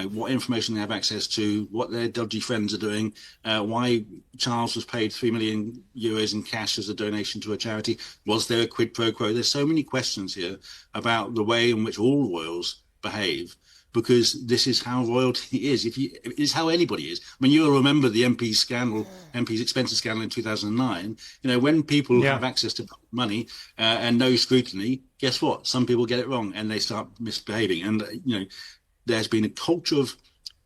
what information they have access to, what their dodgy friends are doing, why Charles was paid €3 million in cash as a donation to a charity. Was there a quid pro quo? There's so many questions here about the way in which all royals behave, because this is how royalty is. It's how anybody is. I mean, you'll remember the MP's expenses scandal in 2009. When people have access to money and no scrutiny, guess what? Some people get it wrong and they start misbehaving. And there's been a culture of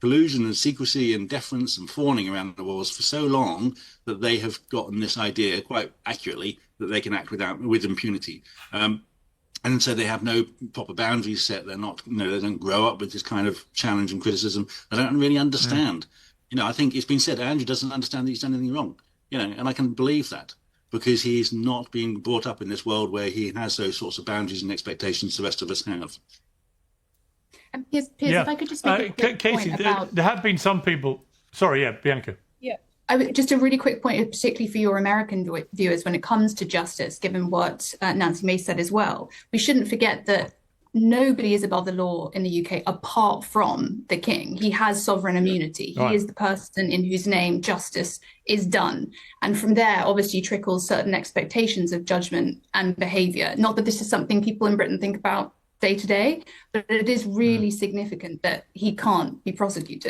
collusion and secrecy and deference and fawning around the royals for so long that they have gotten this idea quite accurately that they can act with impunity. And so they have no proper boundaries set. They're not, they don't grow up with this kind of challenge and criticism. They don't really understand. I think it's been said, Andrew doesn't understand that he's done anything wrong, and I can believe that because he's not being brought up in this world where he has those sorts of boundaries and expectations the rest of us have. Piers, if I could just make a quick Katie, point about... there have been some people... Sorry, Bianca. Yeah. Just a really quick point, particularly for your American viewers, when it comes to justice, given what Nancy Mace said as well. We shouldn't forget that nobody is above the law in the UK apart from the king. He has sovereign immunity. He is the person in whose name justice is done. And from there, obviously, trickles certain expectations of judgment and behaviour. Not that this is something people in Britain think about day to day, but it is really significant that he can't be prosecuted.